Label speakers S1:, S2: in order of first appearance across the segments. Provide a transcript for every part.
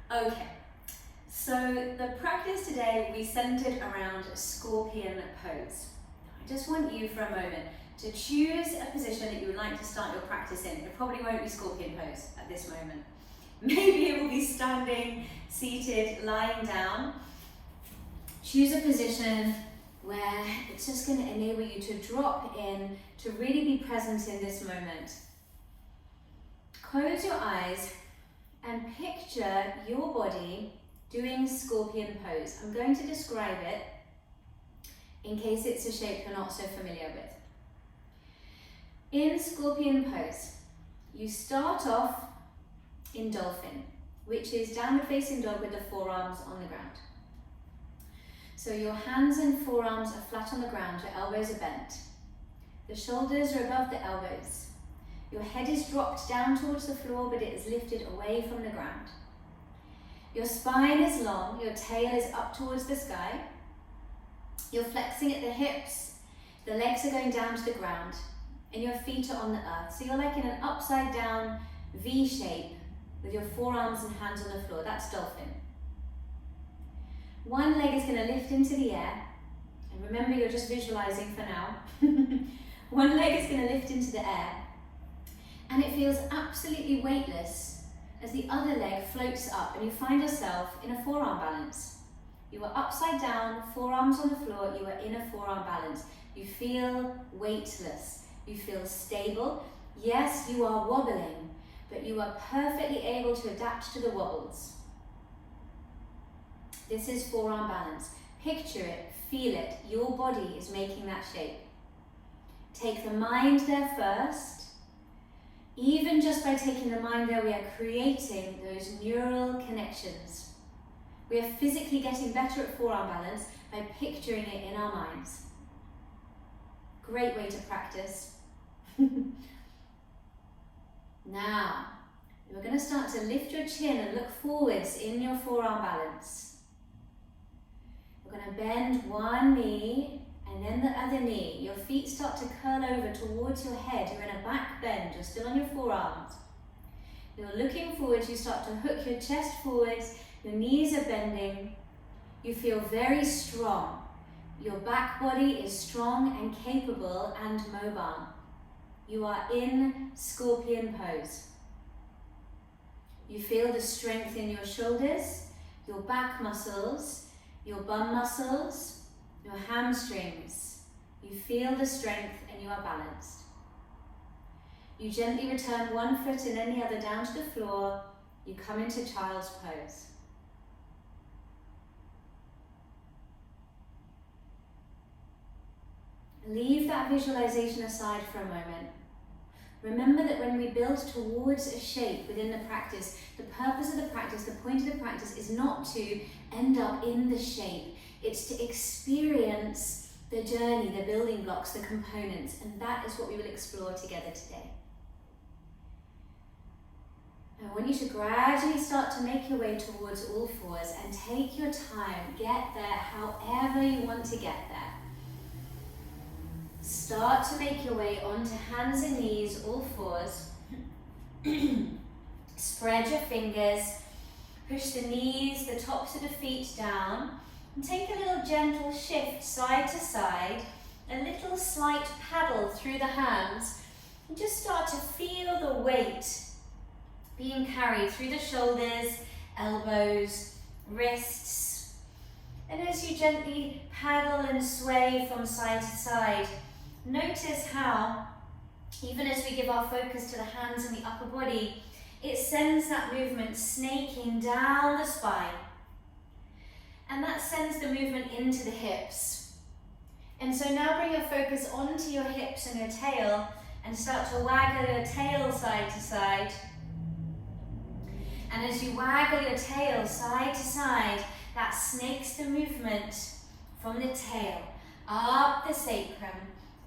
S1: Okay, so the practice today will be centered around Scorpion Pose. I just want you for a moment to choose a position that you would like to start your practice in. It probably won't be Scorpion Pose at this moment. Maybe it will be standing, seated, lying down. Choose a position where it's just going to enable you to drop in, to really be present in this moment. Close your eyes and picture your body doing Scorpion Pose. I'm going to describe it in case it's a shape you're not so familiar with. In Scorpion Pose, you start off in Dolphin, which is downward facing dog with the forearms on the ground. So your hands and forearms are flat on the ground, your elbows are bent. The shoulders are above the elbows. Your head is dropped down towards the floor, but it is lifted away from the ground. Your spine is long, your tail is up towards the sky. You're flexing at the hips, the legs are going down to the ground, and your feet are on the earth. So you're like in an upside down V shape with your forearms and hands on the floor. That's Dolphin. One leg is going to lift into the air, and remember you're just visualizing for now. One leg is going to lift into the air, and it feels absolutely weightless as the other leg floats up and you find yourself in a forearm balance. You are upside down, forearms on the floor, you are in a forearm balance. You feel weightless, you feel stable. Yes, you are wobbling, but you are perfectly able to adapt to the wobbles. This is forearm balance. Picture it, feel it, your body is making that shape. Take the mind there first. Even just by taking the mind there, we are creating those neural connections. We are physically getting better at forearm balance by picturing it in our minds. Great way to practice. Now, you're going to start to lift your chin and look forwards in your forearm balance. You're going to bend one knee and then the other knee. Your feet start to curl over towards your head. You're in a back bend. You're still on your forearms. You're looking forwards. You start to hook your chest forwards. Your knees are bending. You feel very strong. Your back body is strong and capable and mobile. You are in Scorpion Pose. You feel the strength in your shoulders, your back muscles, your bum muscles, your hamstrings. You feel the strength and you are balanced. You gently return one foot and then the other down to the floor. You come into Child's Pose. Leave that visualization aside for a moment. Remember that when we build towards a shape within the practice, the purpose of the practice, the point of the practice is not to end up in the shape. It's to experience the journey, the building blocks, the components, and that is what we will explore together today. I want you to gradually start to make your way towards all fours and take your time, get there however you want to get there. Start to make your way onto hands and knees, all fours. Spread your fingers, push the knees, the tops of the feet down, and take a little gentle shift side to side, a little slight paddle through the hands, and just start to feel the weight being carried through the shoulders, elbows, wrists. And as you gently paddle and sway from side to side, notice how, even as we give our focus to the hands and the upper body, it sends that movement snaking down the spine. And that sends the movement into the hips. And so now bring your focus onto your hips and your tail and start to waggle your tail side to side. And as you waggle your tail side to side, that snakes the movement from the tail up the sacrum,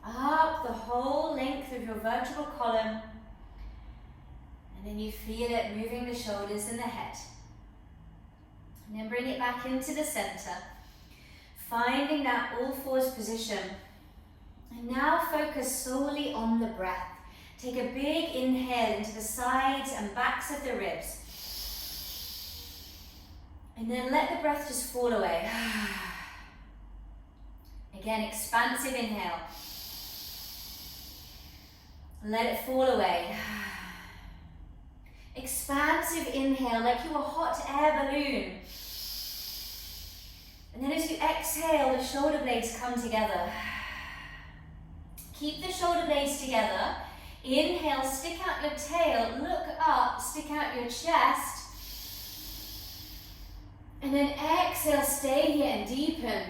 S1: up the whole length of your vertebral column, and then you feel it moving the shoulders and the head. And then bring it back into the center, finding that all fours position. And now focus solely on the breath. Take a big inhale into the sides and backs of the ribs. And then let the breath just fall away. Again, expansive inhale. Let it fall away. Expansive inhale, like you're a hot air balloon. And then as you exhale, the shoulder blades come together. Keep the shoulder blades together. Inhale, stick out your tail, look up, stick out your chest. And then exhale, stay here and deepen.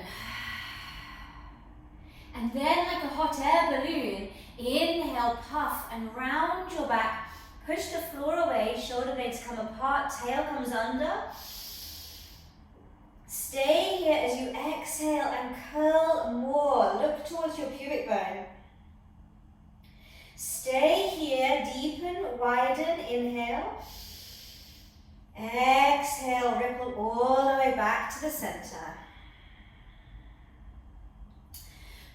S1: And then like a hot air balloon, inhale, puff and round your back. Push the floor away, shoulder blades come apart, tail comes under. Stay here as you exhale and curl more. Look towards your pubic bone. Stay here, deepen, widen, inhale. Exhale, ripple all the way back to the center.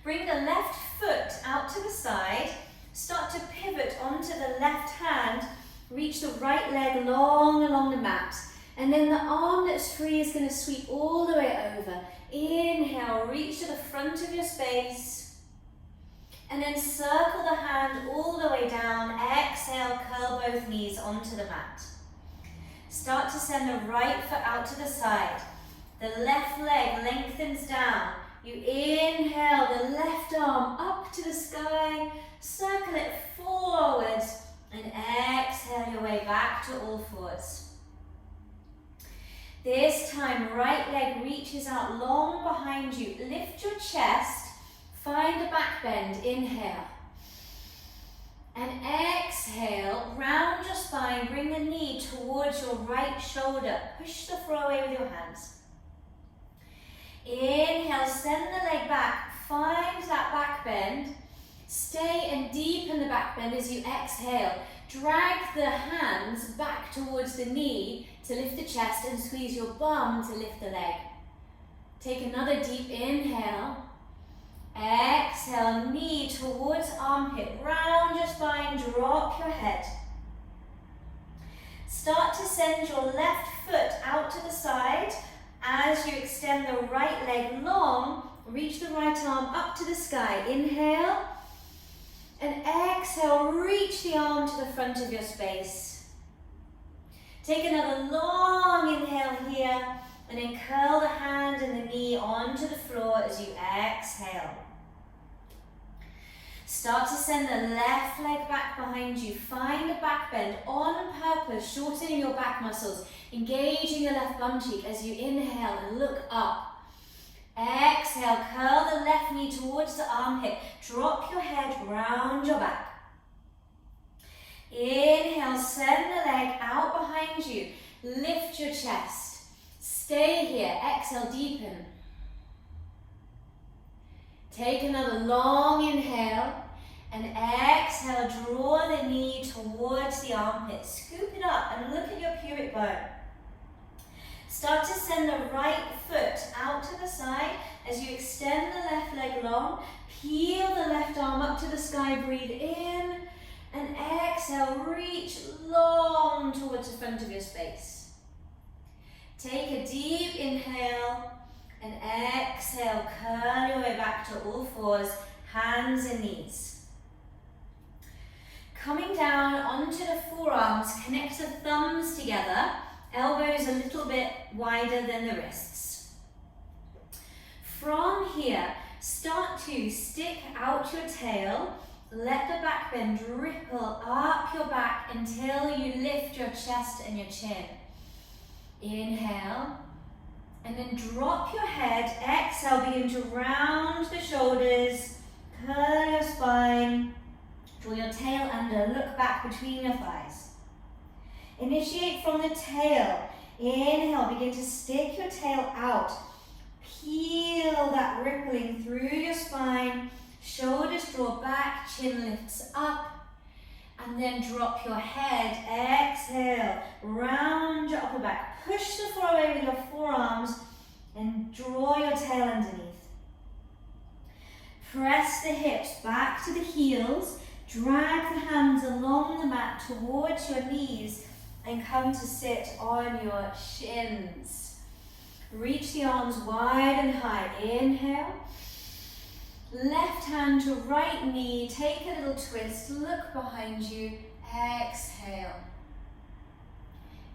S1: Bring the left foot out to the side. Start to pivot onto the left hand. Reach the right leg long along the mat. And then the arm that's free is going to sweep all the way over. Inhale, reach to the front of your space. And then circle the hand all the way down. Exhale, curl both knees onto the mat. Start to send the right foot out to the side. The left leg lengthens down. You inhale the left arm up to the sky. Circle it forwards. And exhale your way back to all fours. This time, right leg reaches out long behind you. Lift your chest. Find a back bend. Inhale. And exhale, round your spine, bring the knee towards your right shoulder. Push the floor away with your hands. Inhale, send the leg back, find that back bend. Stay and deepen the back bend as you exhale. Drag the hands back towards the knee to lift the chest and squeeze your bum to lift the leg. Take another deep inhale. Exhale, knee towards armpit, round your spine, drop your head. Start to send your left foot out to the side. As you extend the right leg long, reach the right arm up to the sky. Inhale, and exhale, reach the arm to the front of your space. Take another long inhale here, and then curl the hand and the knee onto the floor as you exhale. Start to send the left leg back behind you. Find a back bend on purpose, shortening your back muscles, engaging the left bum cheek as you inhale and look up. Exhale, curl the left knee towards the armpit. Drop your head round your back. Inhale, send the leg out behind you. Lift your chest. Stay here. Exhale, deepen. Take another long inhale and exhale, draw the knee towards the armpit. Scoop it up and look at your pubic bone. Start to send the right foot out to the side as you extend the left leg long. Peel the left arm up to the sky, breathe in and exhale, reach long towards the front of your space. Take a deep inhale. And exhale, curl your way back to all fours, hands and knees. Coming down onto the forearms, connect the thumbs together, elbows a little bit wider than the wrists. From here, start to stick out your tail, let the back bend ripple up your back until you lift your chest and your chin. Inhale. And then drop your head, exhale, begin to round the shoulders, curl your spine, draw your tail under, look back between your thighs. Initiate from the tail. Inhale, begin to stick your tail out. Peel that rippling through your spine, shoulders draw back, chin lifts up. And then drop your head, exhale, round your upper back. Push the floor away with your forearms and draw your tail underneath. Press the hips back to the heels, drag the hands along the mat towards your knees and come to sit on your shins. Reach the arms wide and high. Inhale. Left hand to right knee. Take a little twist. Look behind you. Exhale.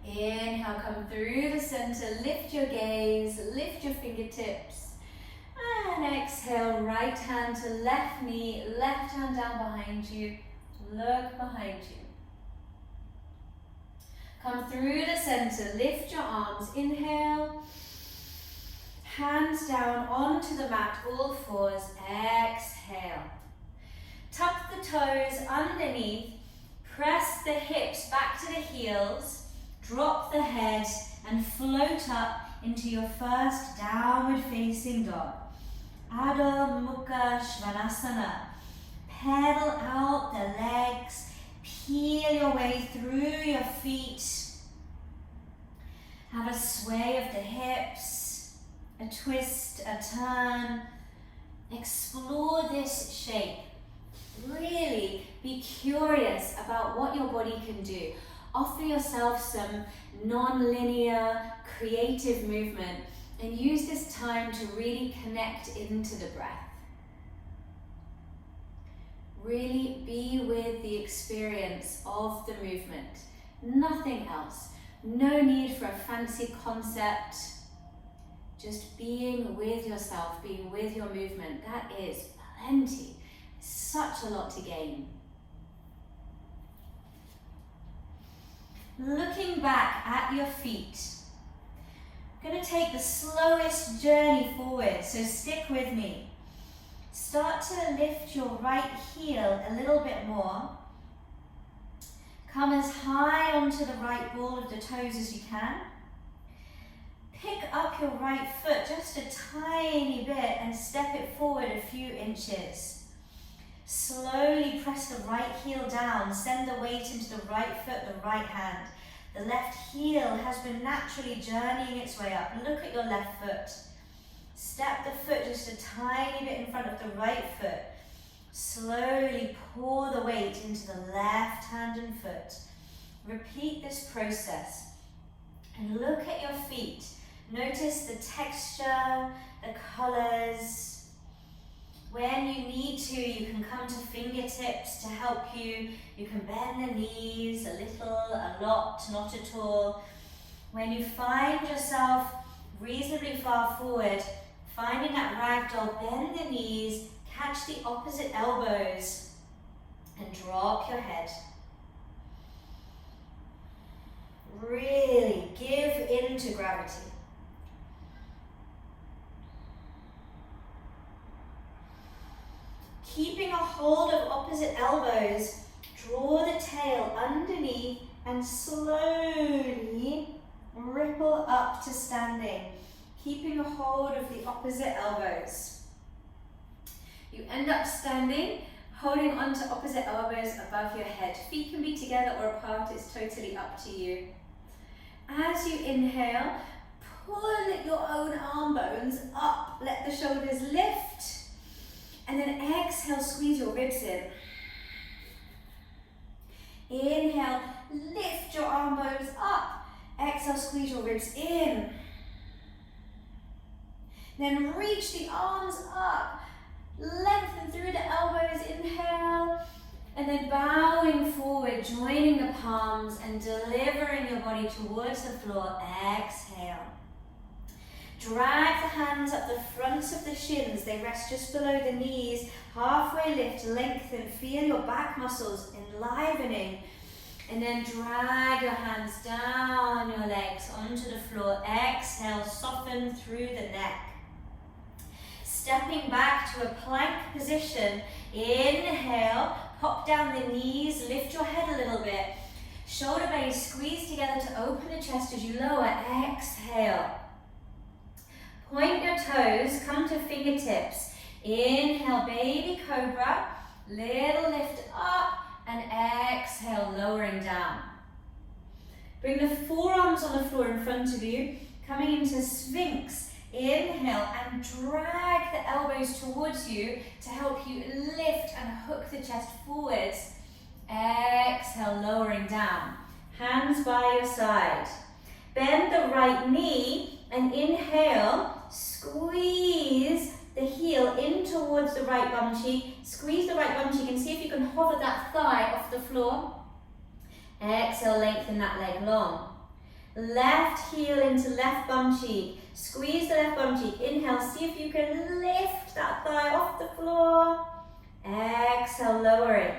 S1: Inhale, come through the center. Lift your gaze. Lift your fingertips. And exhale, right hand to left knee. Left hand down behind you. Look behind you. Come through the center, lift your arms, inhale, hands down onto the mat, all fours, exhale. Tuck the toes underneath, press the hips back to the heels, drop the head and float up into your first downward facing dog. Adho Mukha Svanasana. Pedal out the legs. Peel your way through your feet. Have a sway of the hips, a twist, a turn. Explore this shape. Really be curious about what your body can do. Offer yourself some non-linear, creative movement and use this time to really connect into the breath. Really be with the experience of the movement, nothing else. No need for a fancy concept, just being with yourself, being with your movement. That is plenty, such a lot to gain. Looking back at your feet, I'm going to take the slowest journey forward, so stick with me. Start to lift your right heel a little bit more. Come as high onto the right ball of the toes as you can. Pick up your right foot just a tiny bit and step it forward a few inches. Slowly press the right heel down. Send the weight into the right foot, the right hand. The left heel has been naturally journeying its way up. Look at your left foot. Step the foot just a tiny bit in front of the right foot. Slowly pour the weight into the left hand and foot. Repeat this process and look at your feet. Notice the texture, the colors. When you need to, you can come to fingertips to help you. You can bend the knees a little, a lot, not at all. When you find yourself reasonably far forward, finding that ragdoll, bend the knees, catch the opposite elbows, and drop your head. Really give in to gravity. Keeping a hold of opposite elbows, draw the tail underneath and slowly ripple up to standing. Keeping a hold of the opposite elbows. You end up standing, holding onto opposite elbows above your head. Feet can be together or apart, it's totally up to you. As you inhale, pull your own arm bones up, let the shoulders lift, and then exhale, squeeze your ribs in. Inhale, lift your arm bones up, exhale, squeeze your ribs in. Then reach the arms up, lengthen through the elbows, inhale, and then bowing forward, joining the palms and delivering your body towards the floor, exhale. Drag the hands up the fronts of the shins, they rest just below the knees, halfway lift, lengthen, feel your back muscles enlivening, and then drag your hands down your legs onto the floor, exhale, soften through the neck. Stepping back to a plank position, inhale, pop down the knees, lift your head a little bit. Shoulder blades squeeze together to open the chest as you lower, exhale. Point your toes, come to fingertips. Inhale, baby cobra, little lift up, and exhale, lowering down. Bring the forearms on the floor in front of you, coming into Sphinx. Inhale and drag the elbows towards you to help you lift and hook the chest forwards. Exhale, lowering down. Hands by your side. Bend the right knee And inhale, squeeze the heel in towards the right bum cheek. Squeeze the right bum cheek and see if you can hover that thigh off the floor. Exhale, lengthen that leg long. Left heel into left bum cheek. Squeeze the left bum cheek. Inhale, see if you can lift that thigh off the floor. Exhale, lowering.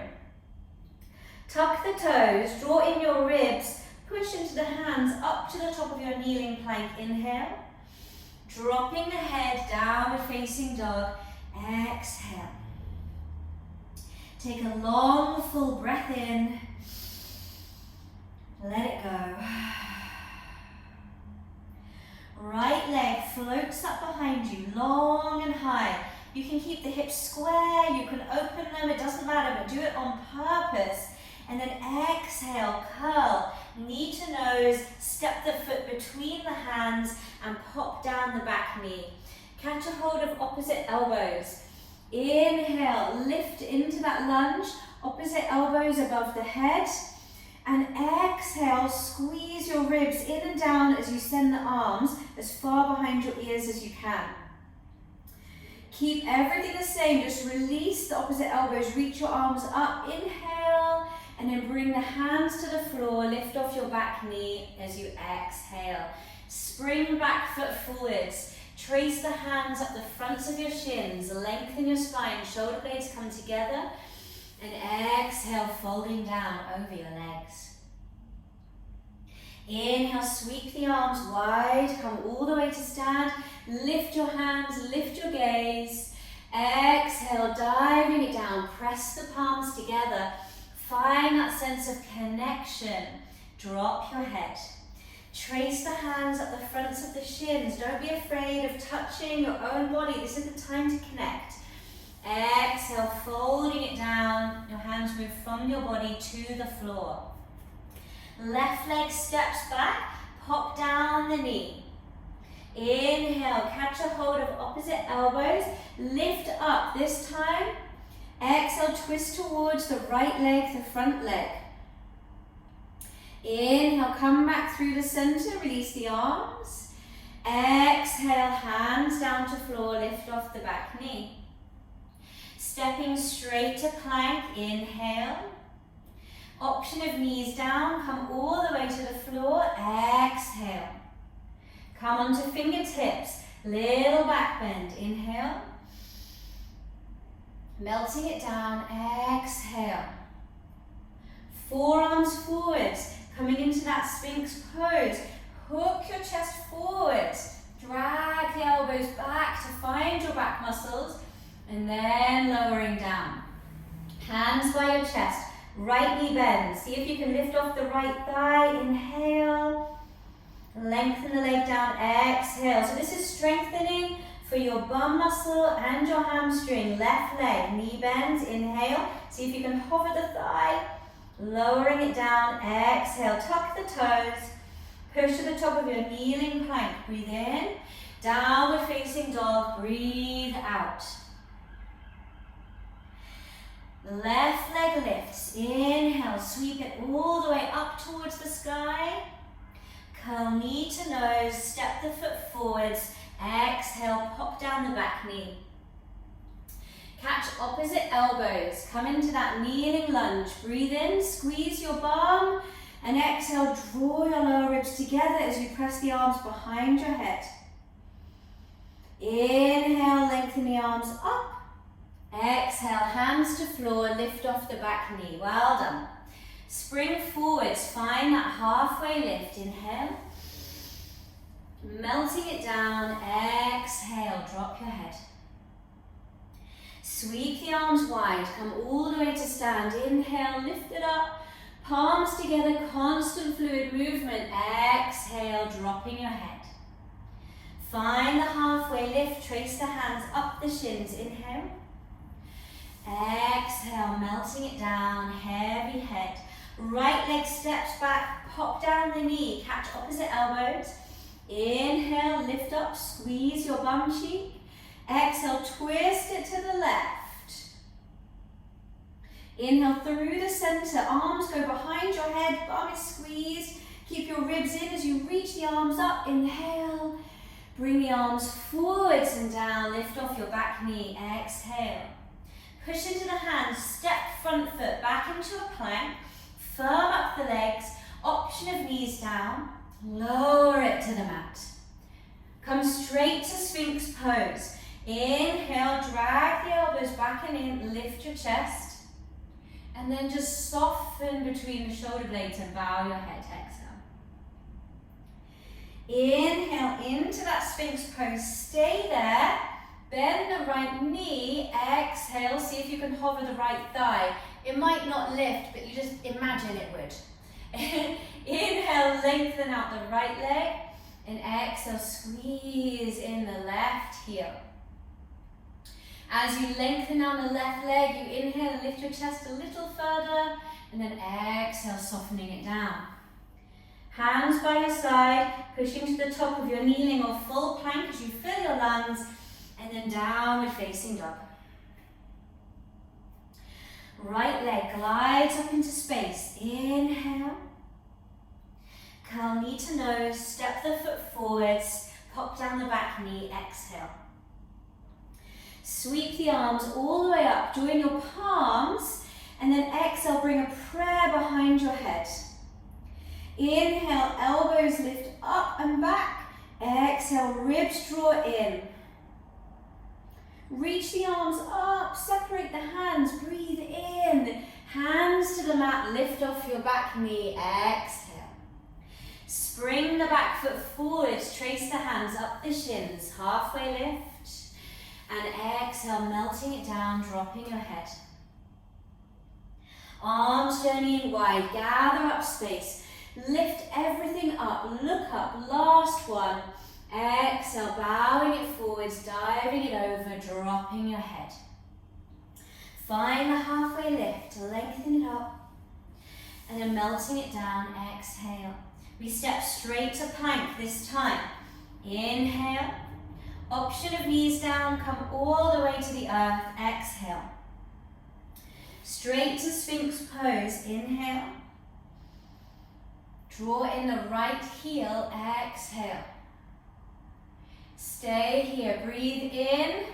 S1: Tuck the toes, draw in your ribs, push into the hands up to the top of your kneeling plank. Inhale. Dropping the head, downward facing dog. Exhale. Take a long, full breath in. Let it go. Right leg floats up behind you, long and high. You can keep the hips square, you can open them, it doesn't matter, but do it on purpose. And then exhale, curl, knee to nose, step the foot between the hands and pop down the back knee. Catch a hold of opposite elbows. Inhale, lift into that lunge, opposite elbows above the head. And exhale, squeeze your ribs in and down as you send the arms as far behind your ears as you can. Keep everything the same, just release the opposite elbows, reach your arms up, inhale, and then bring the hands to the floor, lift off your back knee as you exhale. Spring back foot forwards, trace the hands up the fronts of your shins, lengthen your spine, shoulder blades come together, and exhale, folding down over your legs. Inhale, sweep the arms wide, come all the way to stand, lift your hands, lift your gaze. Exhale, diving it down, press the palms together, find that sense of connection. Drop your head. Trace the hands up the fronts of the shins. Don't be afraid of touching your own body. This is the time to connect. Exhale, folding it down. Your hands move from your body to the floor. Left leg steps back, pop down the knee. Inhale, catch a hold of opposite elbows, lift up this time. Exhale, twist towards the right leg, the front leg. Inhale, come back through the center, release the arms. Exhale, hands down to floor, lift off the back knee. Stepping straight to plank, inhale. Option of knees down, come all the way to the floor, exhale. Come onto fingertips, little back bend, inhale. Melting it down, exhale. Forearms forwards, coming into that Sphinx pose. Hook your chest forwards, drag the elbows back to find your back muscles, and then lowering down. Hands by your chest, right knee bends. See if you can lift off the right thigh, inhale. Lengthen the leg down, exhale. So this is strengthening for your bum muscle and your hamstring. Left leg, knee bends, inhale. See if you can hover the thigh, lowering it down, exhale. Tuck the toes, push to the top of your kneeling plank. Breathe in, downward facing dog, breathe out. Left leg lifts, inhale, sweep it all the way up towards the sky. Curl knee to nose, step the foot forwards, exhale, pop down the back knee. Catch opposite elbows, come into that kneeling lunge. Breathe in, squeeze your bum, and exhale, draw your lower ribs together as you press the arms behind your head. Inhale, lengthen the arms up. Exhale, hands to floor, lift off the back knee. Well done. Spring forwards, find that halfway lift. Inhale. Melting it down, exhale, drop your head. Sweep the arms wide, come all the way to stand. Inhale, lift it up, palms together, constant fluid movement. Exhale, dropping your head. Find the halfway lift, trace the hands up the shins. Inhale. Exhale, melting it down, heavy head. Right leg steps back, pop down the knee, catch opposite elbows. Inhale, lift up, squeeze your bum cheek. Exhale, twist it to the left. Inhale through the center, arms go behind your head, bum is squeezed. Keep your ribs in as you reach the arms up. Inhale, Bring the arms forwards and down, lift off your back knee, exhale. Push into the hands, step front foot back into a plank, firm up the legs, option of knees down, lower it to the mat. Come straight to Sphinx Pose. Inhale, drag the elbows back and in, lift your chest, and then just soften between the shoulder blades and bow your head, exhale. Inhale into that Sphinx Pose, stay there, bend the right knee, exhale, see if you can hover the right thigh. It might not lift, but you just imagine it would. Inhale, lengthen out the right leg, and exhale, squeeze in the left heel. As you lengthen down the left leg, you inhale, lift your chest a little further, and then exhale, softening it down. Hands by your side, pushing to the top of your kneeling or full plank as you fill your lungs, and then downward facing dog. Right leg glides up into space. Inhale. Curl knee to nose, step the foot forwards, pop down the back knee, exhale. Sweep the arms all the way up, join your palms, and then exhale, bring a prayer behind your head. Inhale, elbows lift up and back. Exhale, ribs draw in. Reach the arms up, separate the hands, breathe in. Hands to the mat, lift off your back knee, exhale. Spring the back foot forward, trace the hands up the shins, halfway lift. And exhale, melting it down, dropping your head. Arms journeying wide, gather up space. Lift everything up, look up, last one. Exhale, bowing it forwards, diving it over, dropping your head. Find the halfway lift, lengthen it up, and then melting it down, exhale. We step straight to plank this time. Inhale, option of knees down, come all the way to the earth, exhale. Straight to Sphinx Pose, inhale. Draw in the right heel, exhale. Stay here, breathe in.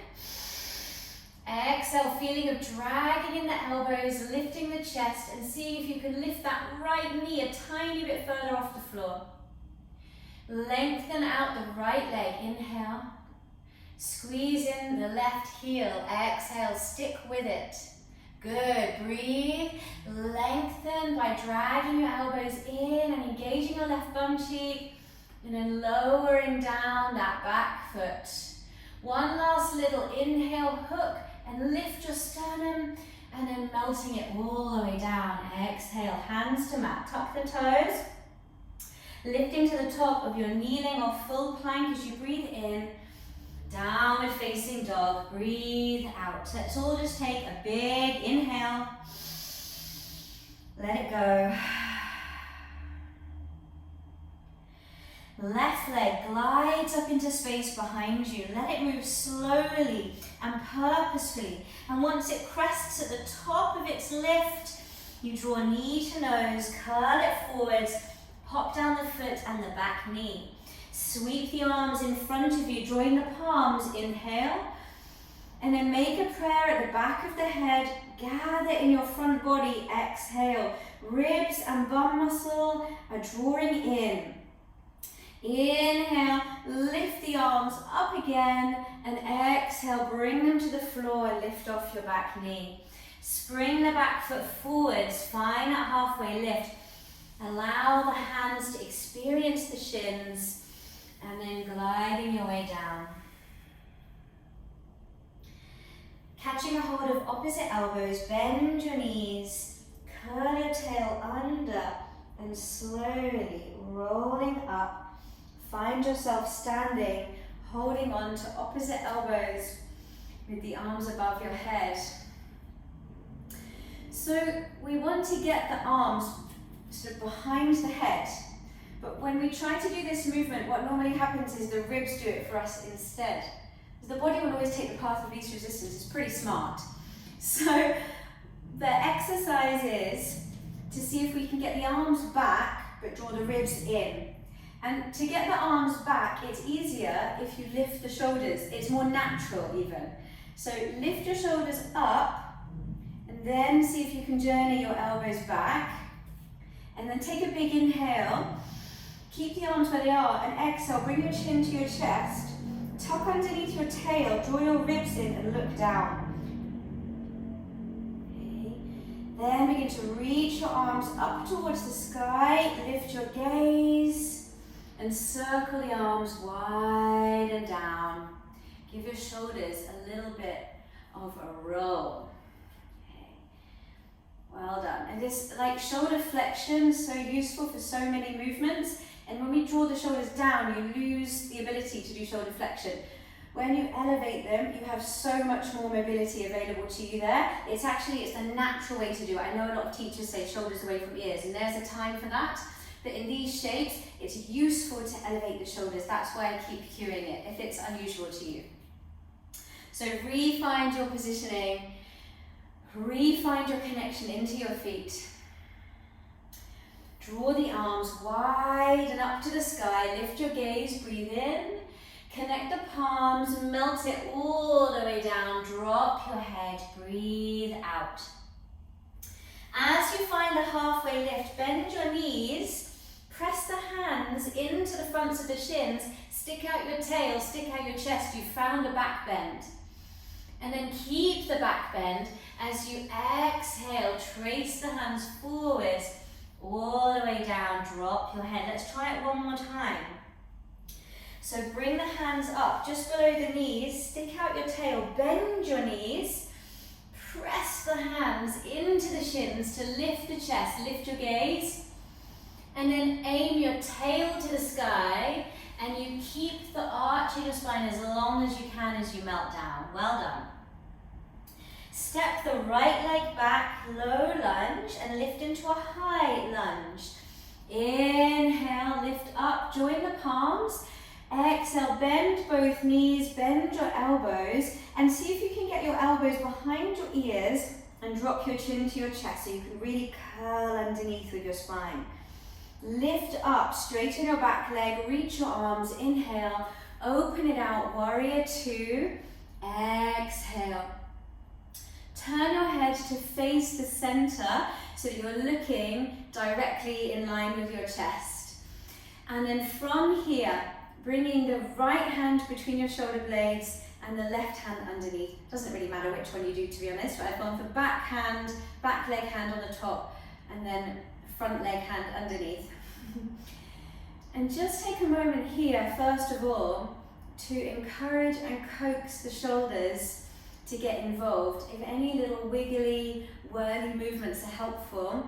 S1: Exhale, feeling of dragging in the elbows, lifting the chest, and see if you can lift that right knee a tiny bit further off the floor. Lengthen out the right leg, inhale. Squeeze in the left heel, exhale, stick with it. Good, breathe, lengthen by dragging your elbows in and engaging your left bum cheek, and then lowering down that back foot. One last little inhale, hook, and lift your sternum, and then melting it all the way down. Exhale, hands to mat, tuck the toes, lifting to the top of your kneeling or full plank as you breathe in. Downward facing dog, breathe out. Let's all just take a big inhale. Let it go. Left leg glides up into space behind you. Let it move slowly and purposefully. And once it crests at the top of its lift, you draw knee to nose, curl it forwards, pop down the foot and the back knee. Sweep the arms in front of you, join the palms, inhale, and then make a prayer at the back of the head, gather in your front body, exhale. Ribs and bum muscle are drawing in. Inhale, lift the arms up again, and exhale, bring them to the floor, lift off your back knee. Spring the back foot forwards, find that halfway lift. Allow the hands to experience the shins, and then gliding your way down. Catching a hold of opposite elbows, bend your knees, curl your tail under, and slowly rolling up. Find yourself standing, holding on to opposite elbows with the arms above your head. So we want to get the arms sort of behind the head. But when we try to do this movement, what normally happens is the ribs do it for us instead. The body will always take the path of least resistance. It's pretty smart. So the exercise is to see if we can get the arms back, but draw the ribs in. And to get the arms back, it's easier if you lift the shoulders. It's more natural even. So lift your shoulders up and then see if you can journey your elbows back. And then take a big inhale. Keep the arms where they are and exhale. Bring your chin to your chest. Tuck underneath your tail. Draw your ribs in and look down. Then begin to reach your arms up towards the sky, lift your gaze, and circle the arms wide and down. Give your shoulders a little bit of a roll. Okay. Well done. And this shoulder flexion is so useful for so many movements. And when we draw the shoulders down, you lose the ability to do shoulder flexion. When you elevate them, you have so much more mobility available to you there. It's a natural way to do it. I know a lot of teachers say shoulders away from ears, and there's a time for that. But in these shapes, it's useful to elevate the shoulders. That's why I keep cueing it, if it's unusual to you. So re-find your positioning, re-find your connection into your feet. Draw the arms wide and up to the sky. Lift your gaze, breathe in. Connect the palms, melt it all the way down. Drop your head, breathe out. As you find the halfway lift, bend your knees, press the hands into the fronts of the shins, stick out your tail, stick out your chest. You found a back bend. And then keep the back bend as you exhale. Trace the hands forwards, all the way down. Drop your head. Let's try it one more time. So bring the hands up just below the knees, stick out your tail, bend your knees, press the hands into the shins to lift the chest, lift your gaze, and then aim your tail to the sky, and you keep the arch in your spine as long as you can as you melt down. Well done. Step the right leg back, low lunge, and lift into a high lunge. Inhale, lift up, join the palms. Exhale, bend both knees, bend your elbows, and see if you can get your elbows behind your ears and drop your chin to your chest so you can really curl underneath with your spine. Lift up, straighten your back leg, reach your arms, inhale, open it out, warrior two, exhale. Turn your head to face the center so that you're looking directly in line with your chest. And then from here, bringing the right hand between your shoulder blades and the left hand underneath. Doesn't really matter which one you do, to be honest, but I've gone for back leg hand on the top, and then front leg hand underneath. And just take a moment here, first of all, to encourage and coax the shoulders to get involved. If any little wiggly, whirly movements are helpful,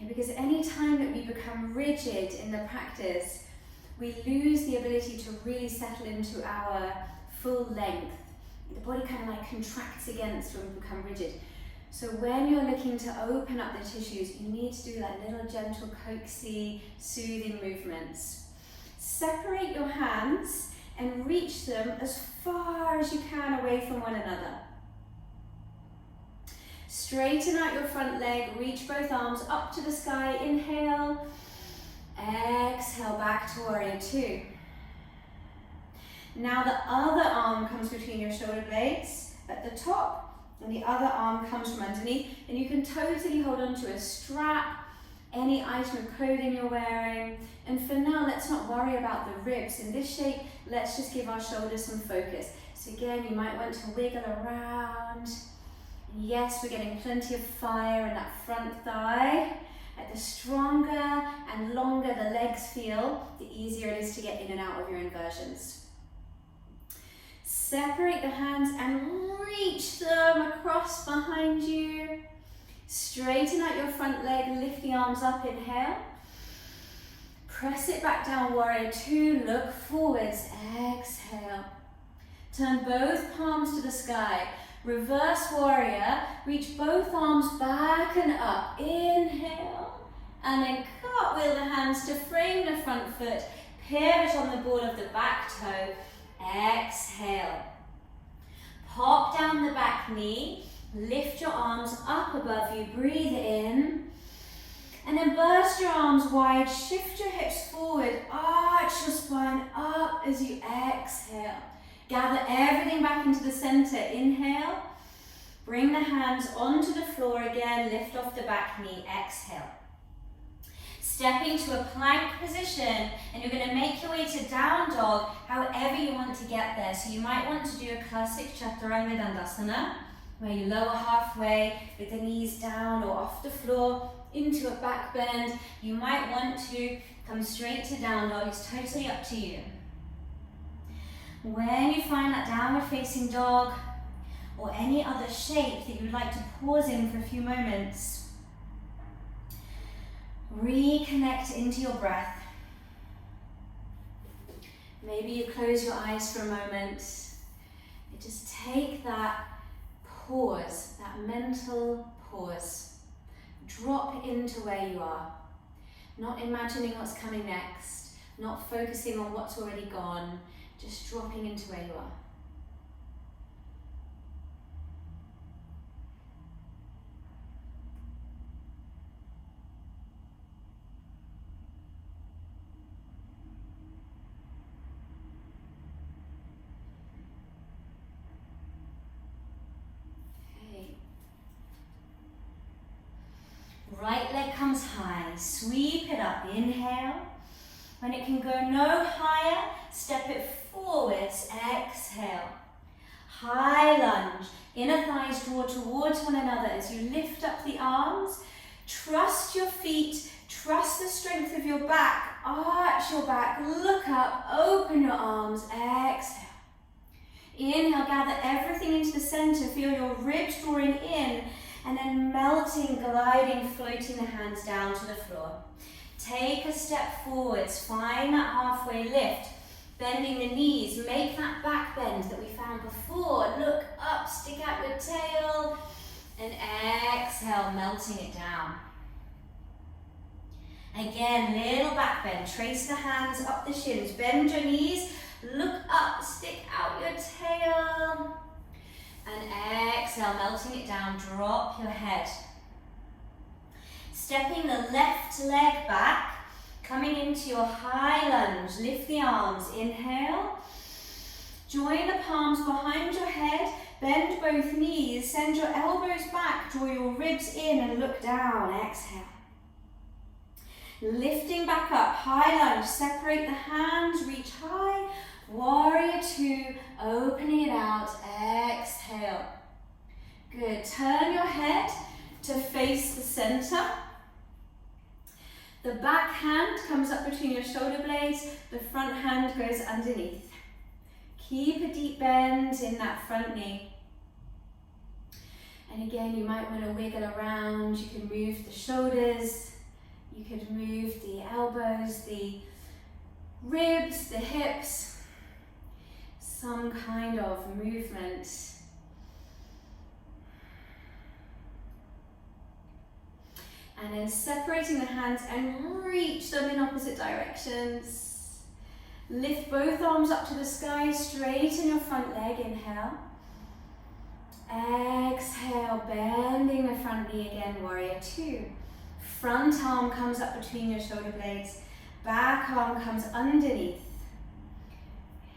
S1: because any time that we become rigid in the practice, we lose the ability to really settle into our full length. The body kind of contracts against when we become rigid. So when you're looking to open up the tissues, you need to do little gentle, coaxy, soothing movements. Separate your hands and reach them as far as you can away from one another. Straighten out your front leg, reach both arms up to the sky, inhale. Exhale, back to warrior two. Now the other arm comes between your shoulder blades at the top, and the other arm comes from underneath, and you can totally hold on to a strap, any item of clothing you're wearing. And for now, let's not worry about the ribs. In this shape, let's just give our shoulders some focus. So again, you might want to wiggle around. Yes, we're getting plenty of fire in that front thigh. The stronger and longer the legs feel, the easier it is to get in and out of your inversions. Separate the hands and reach them across behind you. Straighten out your front leg, lift the arms up, inhale. Press it back down, warrior two, look forwards, exhale. Turn both palms to the sky. Reverse warrior, reach both arms back and up, inhale. And then cartwheel the hands to frame the front foot, pivot on the ball of the back toe, exhale. Pop down the back knee, lift your arms up above you, breathe in. And then burst your arms wide, shift your hips forward, arch your spine up as you exhale. Gather everything back into the center. Inhale. Bring the hands onto the floor again, lift off the back knee, exhale. Stepping to a plank position, and you're going to make your way to down dog, however you want to get there. So you might want to do a classic chaturanga dandasana, where you lower halfway with the knees down or off the floor into a back bend. You might want to come straight to down dog, it's totally up to you. When you find that downward facing dog, or any other shape that you'd like to pause in for a few moments, reconnect into your breath. Maybe you close your eyes for a moment and just take that pause, that mental pause. Drop into where you are, not imagining what's coming next, not focusing on what's already gone, just dropping into where you are. Right leg comes high, sweep it up, inhale. When it can go no higher, step it forwards, exhale. High lunge, inner thighs draw towards one another as you lift up the arms. Trust your feet, trust the strength of your back, arch your back, look up, open your arms, exhale. Inhale, gather everything into the center, feel your ribs drawing in, and then melting, gliding, floating the hands down to the floor. Take a step forwards, find that halfway lift, bending the knees, make that back bend that we found before. Look up, stick out your tail, and exhale, melting it down. Again, little back bend, trace the hands up the shins, bend your knees, look up, stick out your tail, and exhale, melting it down, drop your head. Stepping the left leg back, coming into your high lunge, lift the arms, inhale. Join the palms behind your head, bend both knees, send your elbows back, draw your ribs in and look down, exhale. Lifting back up, high lunge, separate the hands, reach high, warrior two, opening it out, exhale. Good, turn your head to face the center. The back hand comes up between your shoulder blades, the front hand goes underneath. Keep a deep bend in that front knee. And again, you might want to wiggle around, you can move the shoulders, you could move the elbows, the ribs, the hips, some kind of movement. And then separating the hands and reach them in opposite directions. Lift both arms up to the sky, straighten your front leg, inhale. Exhale, bending the front knee again, warrior two. Front arm comes up between your shoulder blades, back arm comes underneath.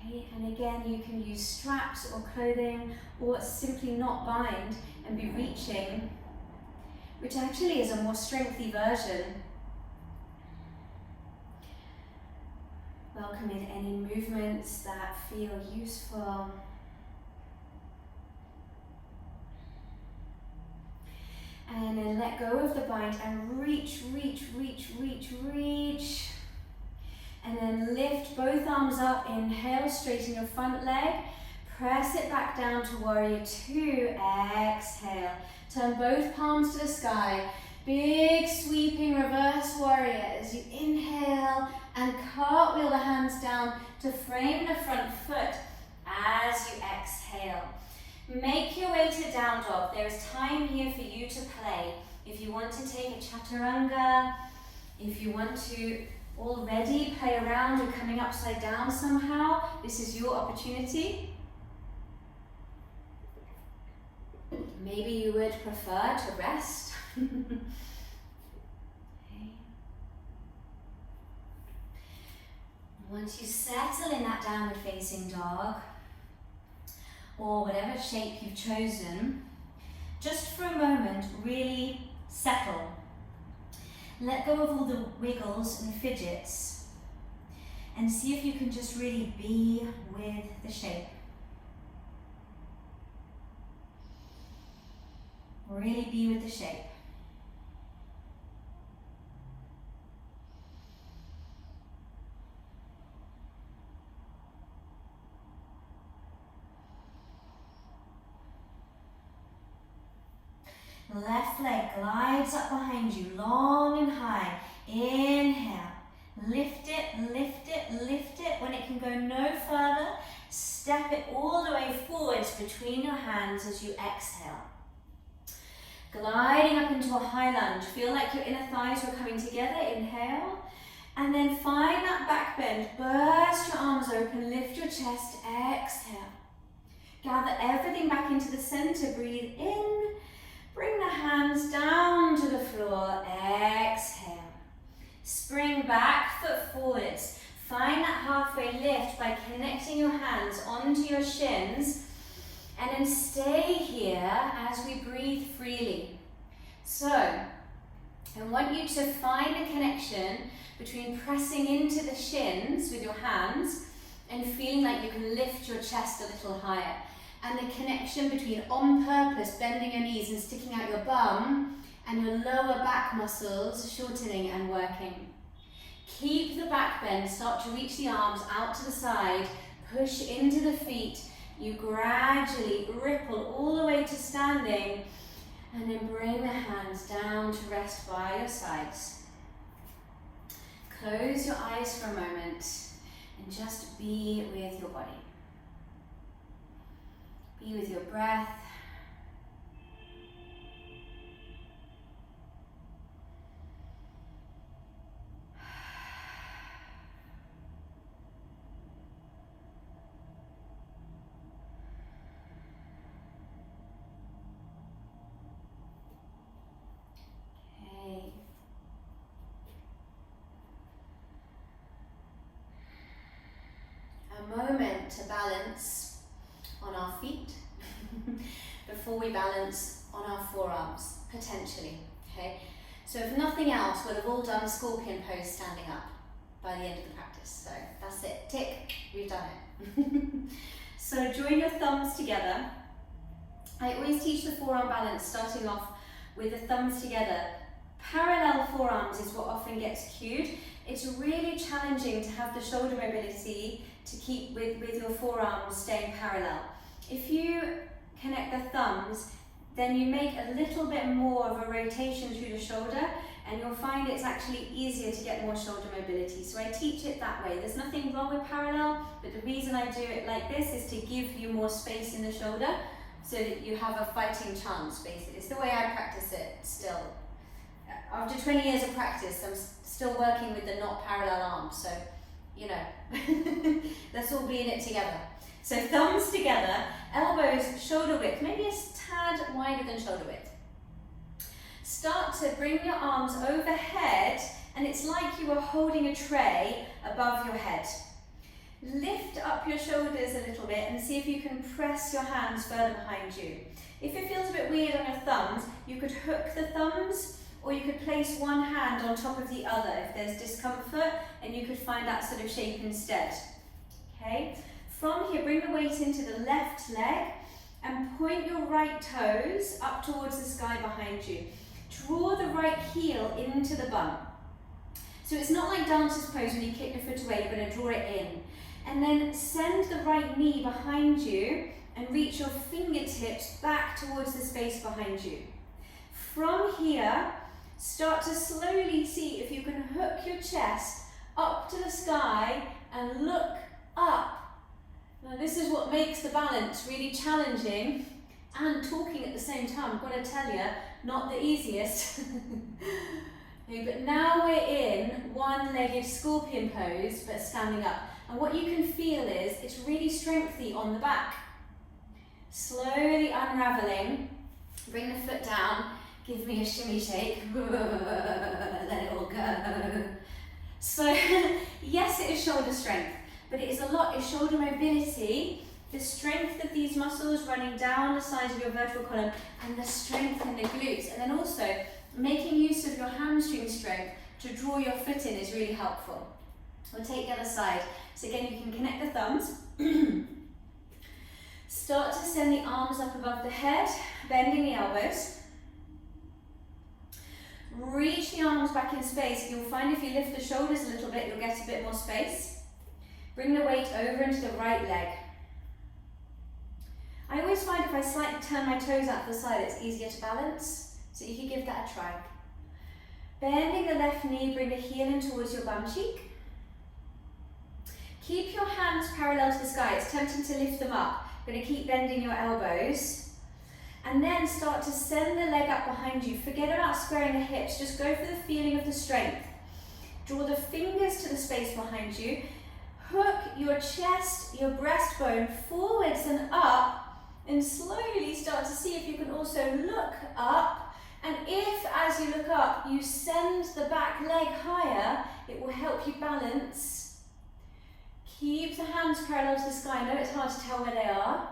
S1: Okay, and again, you can use straps or clothing or simply not bind and be reaching, which actually is a more strengthy version. Welcome in any movements that feel useful. And then let go of the bind and reach, reach, reach, reach, reach. And then lift both arms up, inhale, straighten your front leg. Press it back down to warrior two, exhale. Turn both palms to the sky. Big sweeping reverse warrior as you inhale and cartwheel the hands down to frame the front foot as you exhale. Make your way to down dog. There is time here for you to play. If you want to take a chaturanga, if you want to already play around and coming upside down somehow, this is your opportunity. Maybe you would prefer to rest. Okay. Once you settle in that downward facing dog, or whatever shape you've chosen, just for a moment, really settle. Let go of all the wiggles and fidgets, and see if you can just really be with the shape. Really be with the shape. Left leg glides up behind you, long and high. Inhale. Lift it, lift it, lift it. When it can go no further, step it all the way forwards between your hands as you exhale. Gliding up into a high lunge. Feel like your inner thighs are coming together. Inhale. And then find that back bend. Burst your arms open. Lift your chest. Exhale. Gather everything back into the center. Breathe in. Bring the hands down to the floor. Exhale. Spring back foot forwards. Find that halfway lift by connecting your hands onto your shins. And then stay here as we breathe freely. So, I want you to find a connection between pressing into the shins with your hands and feeling like you can lift your chest a little higher. And the connection between on purpose bending your knees and sticking out your bum and your lower back muscles shortening and working. Keep the back bend, start to reach the arms out to the side, push into the feet. You gradually ripple all the way to standing and then bring the hands down to rest by your sides. Close your eyes for a moment and just be with your body. Be with your breath. Okay. A moment to balance on our feet before we balance on our forearms, potentially, okay? So if nothing else, we'll have all done scorpion pose standing up by the end of the practice. So that's it, tick, we've done it. So join your thumbs together. I always teach the forearm balance starting off with the thumbs together. Parallel forearms is what often gets cued. It's really challenging to have the shoulder mobility to keep with your forearms staying parallel. If you connect the thumbs, then you make a little bit more of a rotation through the shoulder and you'll find it's actually easier to get more shoulder mobility. So I teach it that way. There's nothing wrong with parallel, but the reason I do it like this is to give you more space in the shoulder so that you have a fighting chance, basically. It's the way I practice it still. After 20 years of practice, I'm still working with the not parallel arms, so, you know, let's all be in it together. So thumbs together, elbows shoulder width, maybe a tad wider than shoulder width. Start to bring your arms overhead, and it's like you are holding a tray above your head. Lift up your shoulders a little bit and see if you can press your hands further behind you. If it feels a bit weird on your thumbs, you could hook the thumbs, or you could place one hand on top of the other if there's discomfort, and you could find that sort of shape instead. Okay? From here, bring the weight into the left leg and point your right toes up towards the sky behind you. Draw the right heel into the bum. So it's not like dancer's pose when you kick your foot away, you're going to draw it in. And then send the right knee behind you and reach your fingertips back towards the space behind you. From here, start to slowly see if you can hook your chest up to the sky and look up. Now this is what makes the balance really challenging and talking at the same time. I've got to tell you, not the easiest. Okay, but now we're in one-legged scorpion pose, but standing up. And what you can feel is it's really strengthy on the back. Slowly unraveling, bring the foot down, give me a shimmy shake, let it all go. So yes, it is shoulder strength, but it is a lot, it's shoulder mobility, the strength of these muscles running down the sides of your vertebral column, and the strength in the glutes. And then also making use of your hamstring strength to draw your foot in is really helpful. We'll take the other side. So again, you can connect the thumbs. Start to send the arms up above the head, bending the elbows. Reach the arms back in space. You'll find if you lift the shoulders a little bit, you'll get a bit more space. Bring the weight over into the right leg. I always find if I slightly turn my toes out to the side, it's easier to balance. So you can give that a try. Bending the left knee, bring the heel in towards your bum cheek. Keep your hands parallel to the sky. It's tempting to lift them up. You're going to keep bending your elbows. And then start to send the leg up behind you. Forget about squaring the hips. Just go for the feeling of the strength. Draw the fingers to the space behind you. Hook your chest, your breastbone forwards and up. And slowly start to see if you can also look up. And if, as you look up, you send the back leg higher, it will help you balance. Keep the hands parallel to the sky. I know it's hard to tell where they are.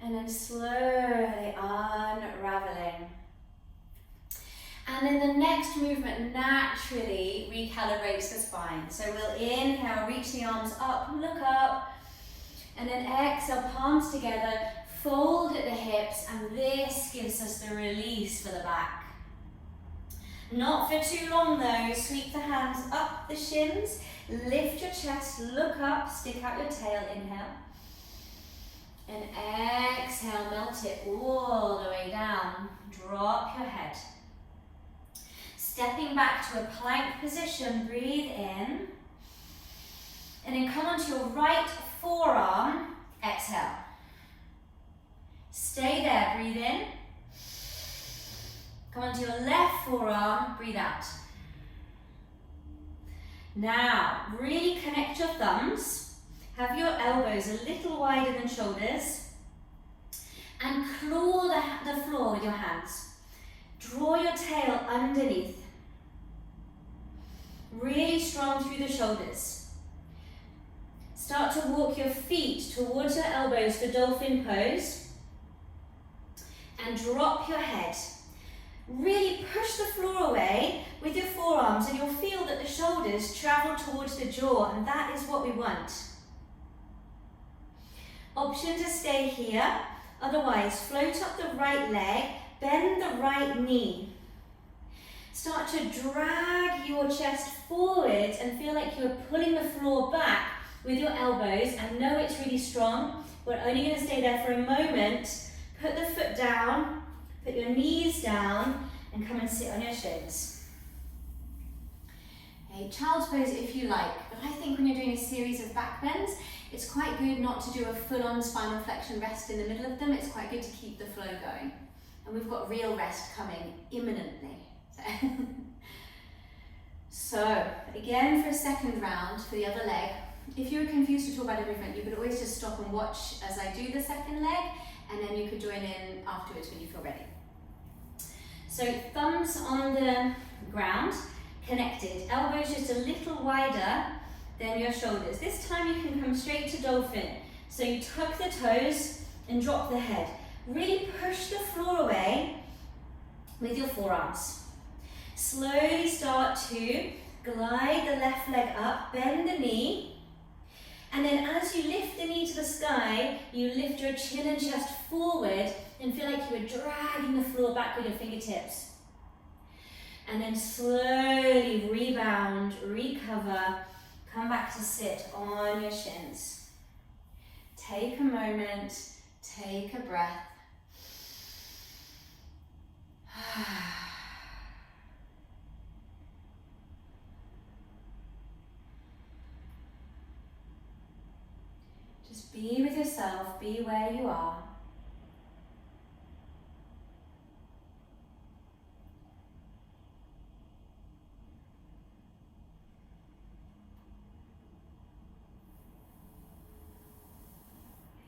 S1: And then slowly unraveling. And then the next movement naturally recalibrates the spine. So we'll inhale, reach the arms up, look up. And then exhale, palms together, fold at the hips, and this gives us the release for the back. Not for too long though. Sweep the hands up the shins, lift your chest, look up, stick out your tail, inhale. And exhale, melt it all the way down. Drop your head. Stepping back to a plank position, breathe in. And then come onto your right forearm, exhale. Stay there, breathe in. Come onto your left forearm, breathe out. Now, really connect your thumbs. Have your elbows a little wider than shoulders. And claw the floor with your hands. Draw your tail underneath. Really strong through the shoulders. Start to walk your feet towards your elbows for Dolphin Pose. And drop your head. Really push the floor away with your forearms, and you'll feel that the shoulders travel towards the jaw, and that is what we want. Option to stay here, otherwise float up the right leg, bend the right knee. Start to drag your chest forward and feel like you're pulling the floor back with your elbows, and know it's really strong. We're only going to stay there for a moment. Put the foot down, put your knees down, and come and sit on your shins. Okay, child's pose if you like, but I think when you're doing a series of back bends, it's quite good not to do a full-on spinal flexion rest in the middle of them. It's quite good to keep the flow going. And we've got real rest coming imminently. So, again for a second round for the other leg. If you were confused at all by the movement, you could always just stop and watch as I do the second leg, and then you could join in afterwards when you feel ready. So thumbs on the ground, connected, elbows just a little wider than your shoulders. This time you can come straight to Dolphin. So you tuck the toes and drop the head. Really push the floor away with your forearms. Slowly start to glide the left leg up, bend the knee. And then as you lift the knee to the sky, you lift your chin and chest forward and feel like you are dragging the floor back with your fingertips. And then slowly rebound, recover, come back to sit on your shins. Take a moment, take a breath. Just be with yourself, be where you are.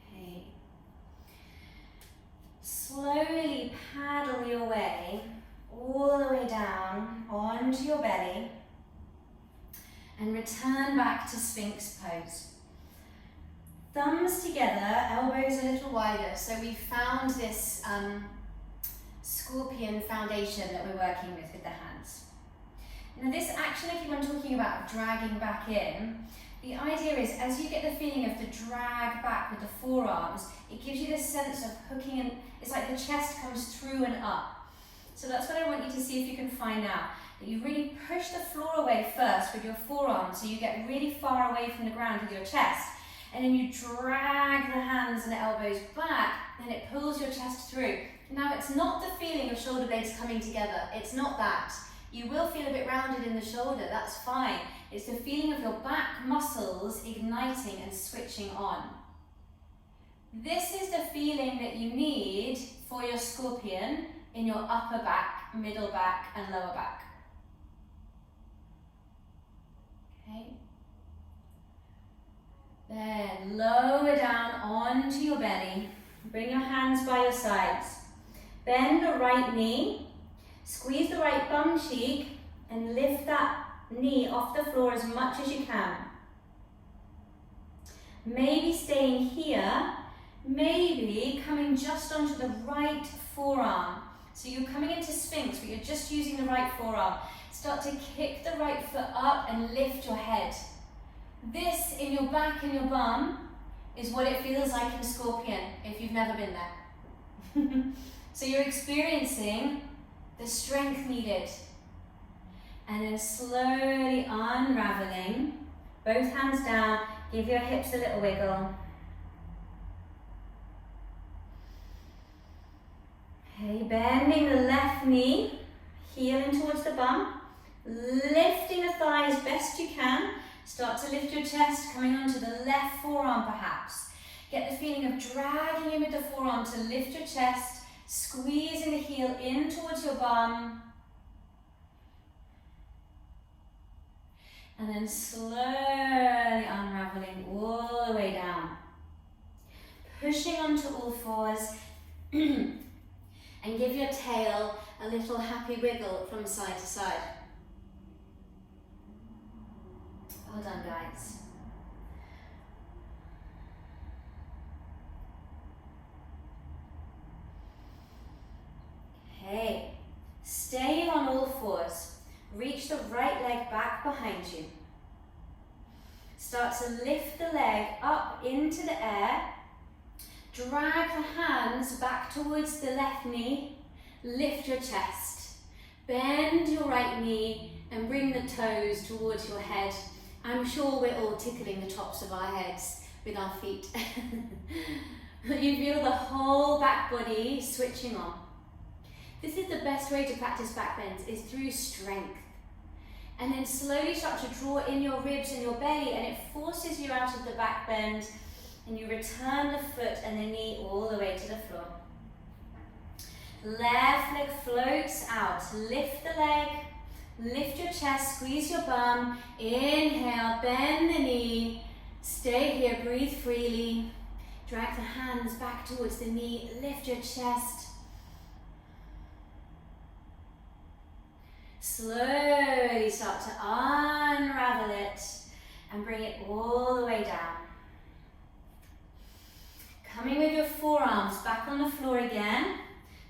S1: Okay. Slowly paddle your way all the way down onto your belly. return back to Sphinx Pose. Thumbs together, elbows a little wider. So we found this scorpion foundation that we're working with the hands. Now this actually, when I'm talking about dragging back in, the idea is as you get the feeling of the drag back with the forearms, it gives you this sense of hooking, and it's like the chest comes through and up. So that's what I want you to see if you can find out. That you really push the floor away first with your forearms, so you get really far away from the ground with your chest. And then you drag the hands and the elbows back, and it pulls your chest through. Now it's not the feeling of shoulder blades coming together, it's not that. You will feel a bit rounded in the shoulder, that's fine. It's the feeling of your back muscles igniting and switching on. This is the feeling that you need for your scorpion in your upper back, middle back, and lower back. Okay. Then lower down onto your belly. Bring your hands by your sides. Bend the right knee. Squeeze the right bum cheek and lift that knee off the floor as much as you can. Maybe staying here, maybe coming just onto the right forearm. So you're coming into Sphinx, but you're just using the right forearm. Start to kick the right foot up and lift your head. This in your back and your bum is what it feels like in Scorpion if you've never been there. So you're experiencing the strength needed. And then slowly unraveling, both hands down, give your hips a little wiggle. Okay, bending the left knee, heel in towards the bum, lifting the thighs best you can. Start to lift your chest, coming onto the left forearm perhaps. Get the feeling of dragging in with the forearm to lift your chest, squeezing the heel in towards your bum. And then slowly unraveling all the way down. Pushing onto all fours. And give your tail a little happy wiggle from side to side. Well done, guys. Okay, stay on all fours. Reach the right leg back behind you. Start to lift the leg up into the air. Drag the hands back towards the left knee. Lift your chest. Bend your right knee and bring the toes towards your head. I'm sure we're all tickling the tops of our heads with our feet. You feel the whole back body switching on. This is the best way to practice back bends, is through strength. And then slowly start to draw in your ribs and your belly, and it forces you out of the back bend, and you return the foot and the knee all the way to the floor. Left leg floats out. Lift the leg. Lift your chest, squeeze your bum, inhale, bend the knee, stay here, breathe freely, drag the hands back towards the knee, lift your chest. Slowly start to unravel it and bring it all the way down. Coming with your forearms back on the floor again,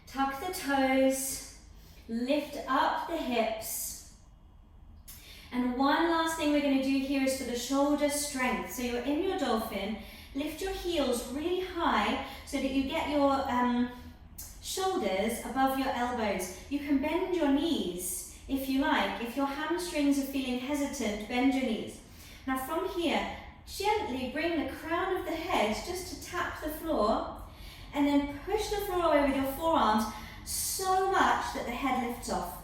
S1: tuck the toes, lift up the hips. And one last thing we're going to do here is for the shoulder strength. So you're in your dolphin, lift your heels really high so that you get your shoulders above your elbows. You can bend your knees if you like. If your hamstrings are feeling hesitant, bend your knees. Now from here, gently bring the crown of the head just to tap the floor, and then push the floor away with your forearms so much that the head lifts off.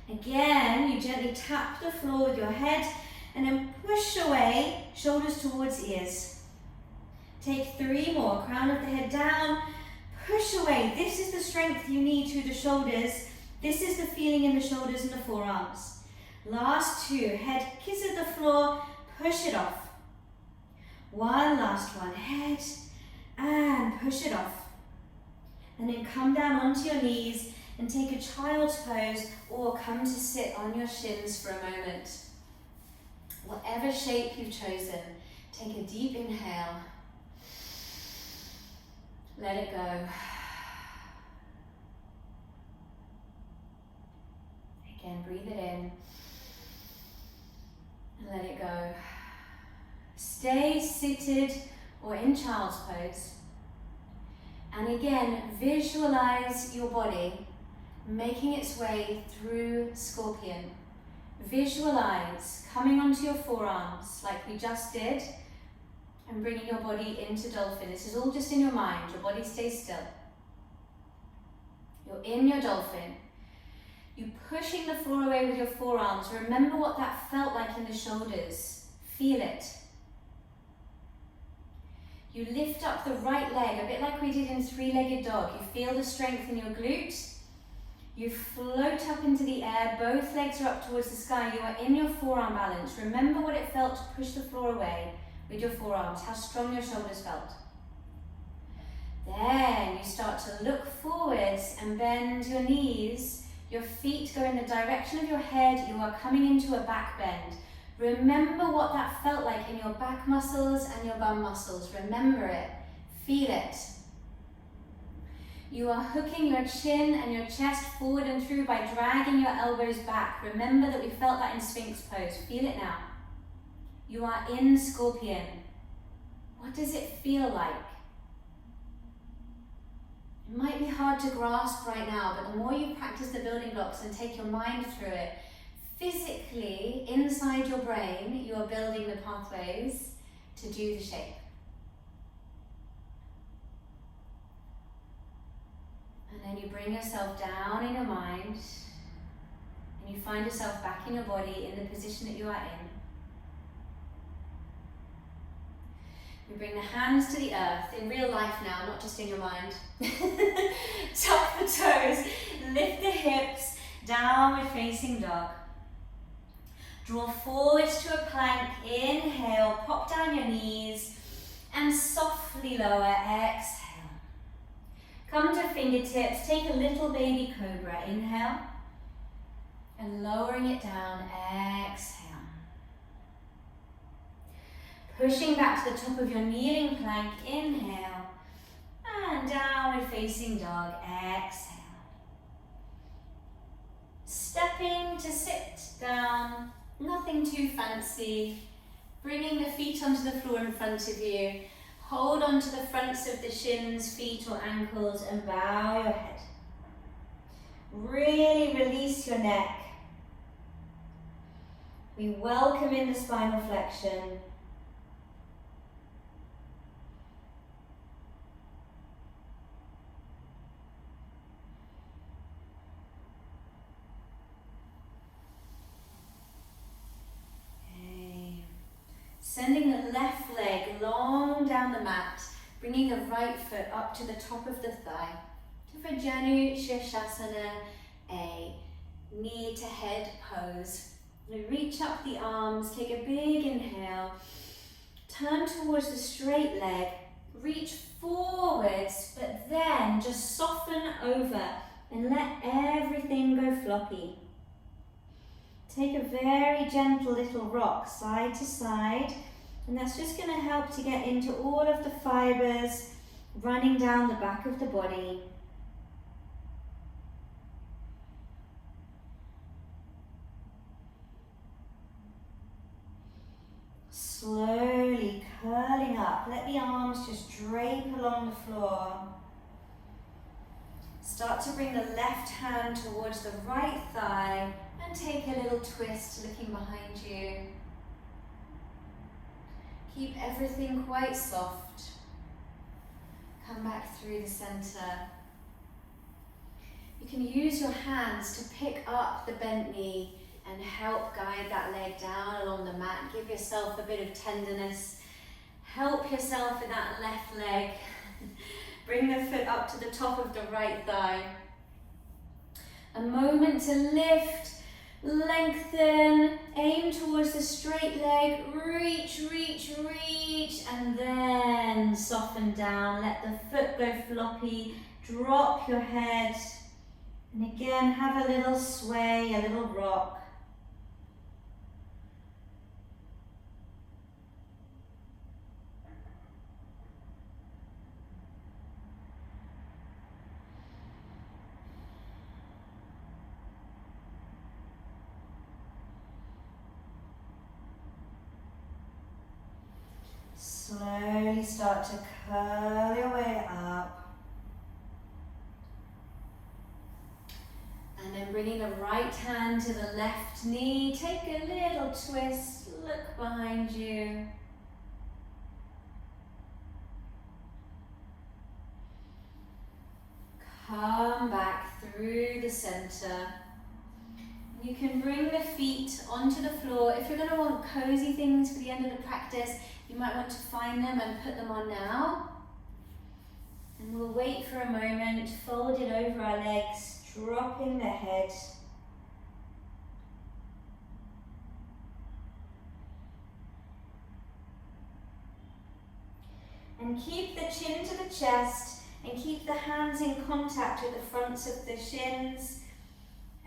S1: Again, you gently tap the floor with your head and then push away, shoulders towards ears. Take 3 more, crown of the head down, push away. This is the strength you need through the shoulders. This is the feeling in the shoulders and the forearms. Last 2, head kisses the floor, push it off. One last one, head and push it off. And then come down onto your knees and take a child's pose, or come to sit on your shins for a moment. Whatever shape you've chosen, take a deep inhale. Let it go. Again, breathe it in. And let it go. Stay seated or in child's pose. And again, visualize your body making its way through scorpion. Visualize coming onto your forearms like we just did and bringing your body into dolphin. This is all just in your mind. Your body stays still. You're in your dolphin. You're pushing the floor away with your forearms. Remember what that felt like in the shoulders. Feel it. You lift up the right leg, a bit like we did in three-legged dog. You feel the strength in your glute. You float up into the air. Both legs are up towards the sky. You are in your forearm balance. Remember what it felt to push the floor away with your forearms, how strong your shoulders felt. Then you start to look forwards and bend your knees. Your feet go in the direction of your head. You are coming into a back bend. Remember what that felt like in your back muscles and your bum muscles. Remember it. Feel it. You are hooking your chin and your chest forward and through by dragging your elbows back. Remember that we felt that in Sphinx Pose. Feel it now. You are in scorpion. What does it feel like? It might be hard to grasp right now, but the more you practice the building blocks and take your mind through it, physically, inside your brain, you are building the pathways to do the shape. And then you bring yourself down in your mind, and you find yourself back in your body in the position that you are in. You bring the hands to the earth, in real life now, not just in your mind. Tuck the toes, lift the hips, downward facing dog. Draw forwards to a plank, inhale, pop down your knees, and softly lower, exhale. Come to fingertips, take a little baby cobra, inhale, and lowering it down, exhale. Pushing back to the top of your kneeling plank, inhale, and downward facing dog, exhale. Stepping to sit down, nothing too fancy. Bringing the feet onto the floor in front of you. Hold onto the fronts of the shins, feet or ankles and bow your head. Really release your neck. We welcome in the spinal flexion. Sending the left leg long down the mat, bringing the right foot up to the top of the thigh. For Janu Shirshasana, a knee to head pose. You reach up the arms, take a big inhale, turn towards the straight leg, reach forwards, but then just soften over and let everything go floppy. Take a very gentle little rock side to side, and that's just going to help to get into all of the fibers running down the back of the body. Slowly curling up, let the arms just drape along the floor. Start to bring the left hand towards the right thigh and take a little twist looking behind you. Keep everything quite soft. Come back through the center. You can use your hands to pick up the bent knee and help guide that leg down along the mat. Give yourself a bit of tenderness. Help yourself in that left leg. Bring the foot up to the top of the right thigh. A moment to lift, lengthen, aim towards the straight leg, reach, reach, reach, and then soften down. Let the foot go floppy, drop your head, and again have a little sway, a little rock. slowly start to curl your way up. And then bringing the right hand to the left knee, take a little twist, look behind you. Come back through the center. You can bring the feet onto the floor. If you're going to want cozy things for the end of the practice, you might want to find them and put them on now. And we'll wait for a moment, folded over our legs, dropping the head. And keep the chin to the chest and keep the hands in contact with the fronts of the shins.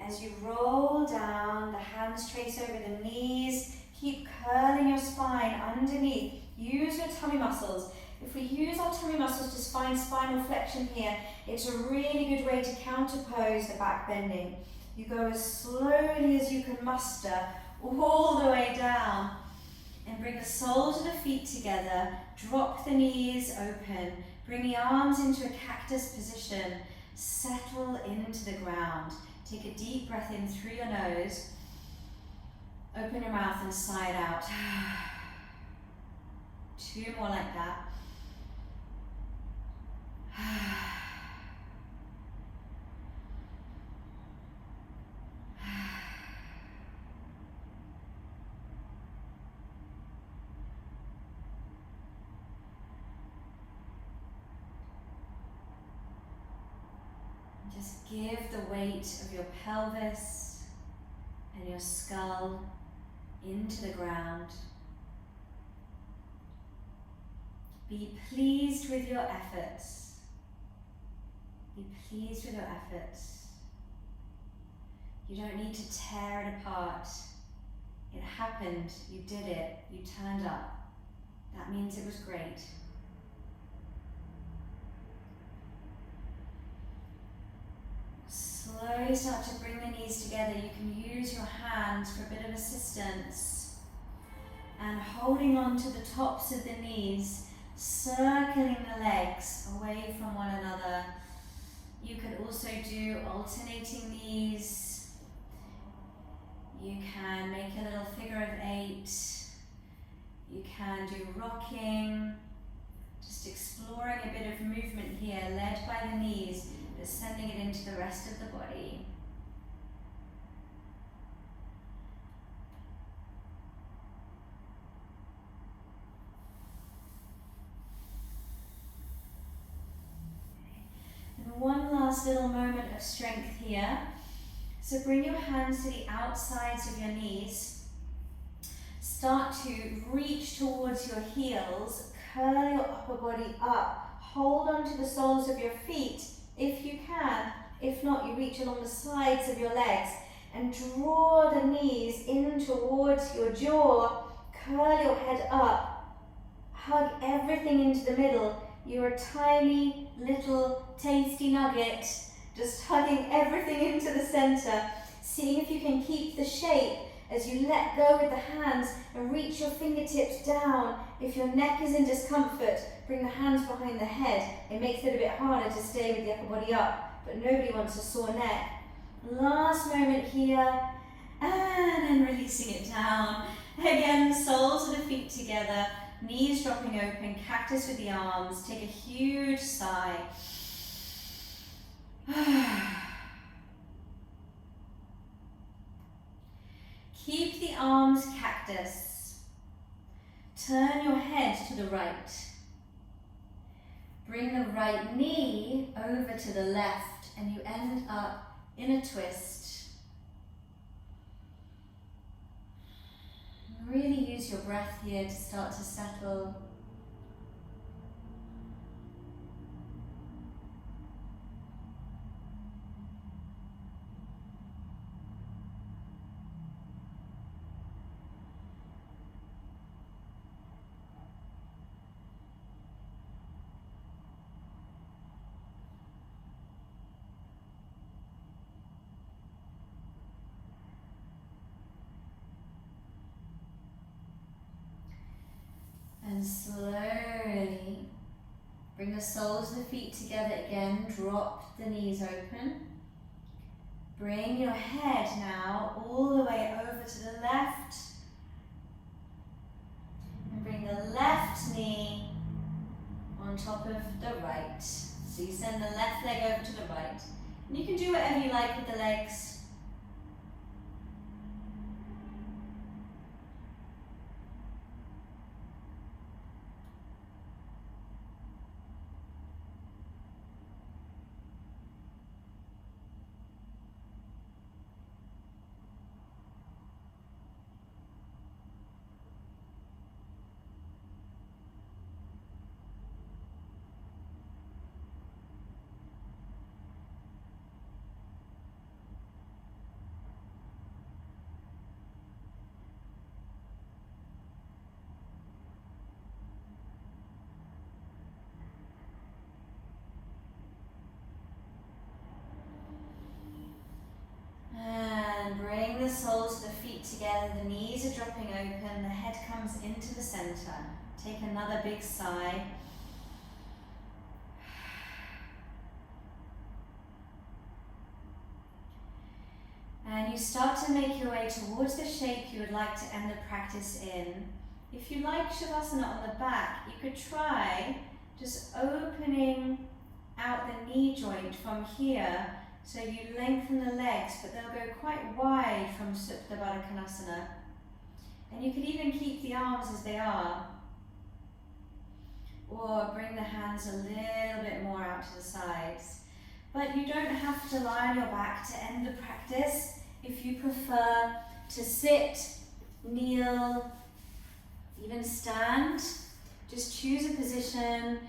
S1: As you roll down, the hands trace over the knees. Keep curling your spine underneath. Use your tummy muscles. If we use our tummy muscles to find spinal flexion here, it's a really good way to counterpose the back bending. You go as slowly as you can muster, all the way down. And bring the soles of the feet together. Drop the knees open. Bring the arms into a cactus position. Settle into the ground. Take a deep breath in through your nose. Open your mouth and sigh it out. 2 more like that. Just give the weight of your pelvis and your skull into the ground. Be pleased with your efforts. Be pleased with your efforts. You don't need to tear it apart. It happened, you did it, you turned up. That means it was great. Slowly start to bring the knees together. You can use your hands for a bit of assistance. And holding on to the tops of the knees, circling the legs away from one another. You could also do alternating knees. You can make a little figure of 8. You can do rocking. Just exploring a bit of movement here, led by the knees, but sending it into the rest of the body. And one last little moment of strength here. So bring your hands to the outsides of your knees. Start to reach towards your heels. Curl your upper body up. Hold on to the soles of your feet if you can. If not, you reach along the sides of your legs and draw the knees in towards your jaw. Curl your head up. Hug everything into the middle. You're a tiny little tasty nugget, just hugging everything into the center. Seeing if you can keep the shape as you let go with the hands and reach your fingertips down. If your neck is in discomfort, bring the hands behind the head. It makes it a bit harder to stay with the upper body up, but nobody wants a sore neck. Last moment here, and then releasing it down. Again, soles of the feet together, knees dropping open, cactus with the arms. Take a huge sigh. Keep the arms cactus. Turn your head to the right. Bring the right knee over to the left and you end up in a twist. Really use your breath here to start to settle. And slowly bring the soles of the feet together again. Drop the knees open. Bring your head now all the way over to the left. And bring the left knee on top of the right. So you send the left leg over to the right. And you can do whatever you like with the legs. And bring the soles of the feet together, the knees are dropping open, the head comes into the center. Take another big sigh. And you start to make your way towards the shape you would like to end the practice in. If you like Shavasana on the back, you could try just opening out the knee joint from here. So you lengthen the legs, but they'll go quite wide from Supta Baddha Konasana. And you could even keep the arms as they are. Or bring the hands a little bit more out to the sides. But you don't have to lie on your back to end the practice. If you prefer to sit, kneel, even stand, just choose a position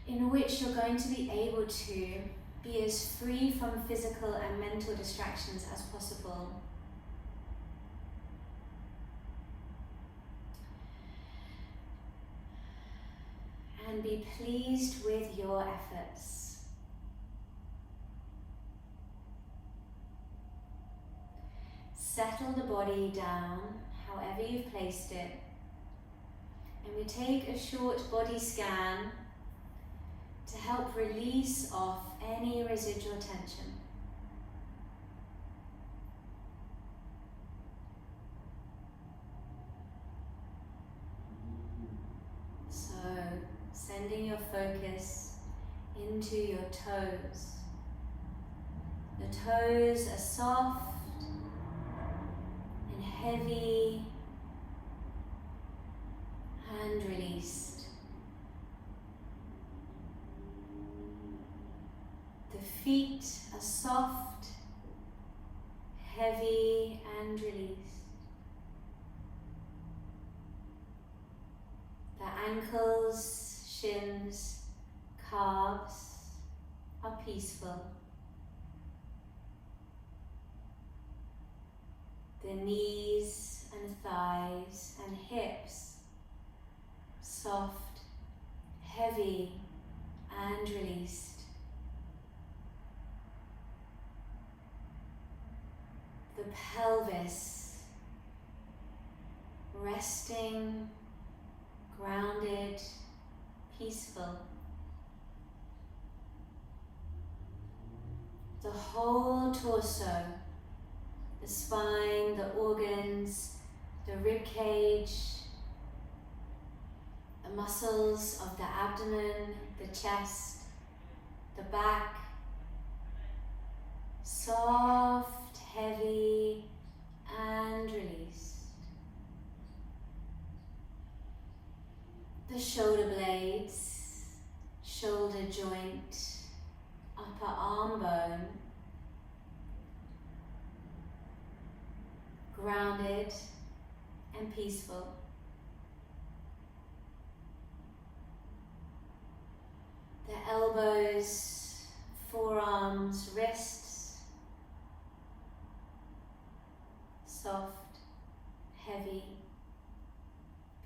S1: in which you're going to be able to be as free from physical and mental distractions as possible. And be pleased with your efforts. Settle the body down, however you've placed it. And we take a short body scan to help release off any residual tension. So, sending your focus into your toes. The toes are soft and heavy and released. The feet are soft, heavy and released. The ankles, shins, calves are peaceful. The knees and thighs and hips, soft, heavy and released. The pelvis, resting, grounded, peaceful. The whole torso, the spine, the organs, the rib cage, the muscles of the abdomen, the chest, the back, soft, heavy and released. The shoulder blades, shoulder joint, upper arm bone, grounded and peaceful. The elbows, forearms, wrists, soft, heavy,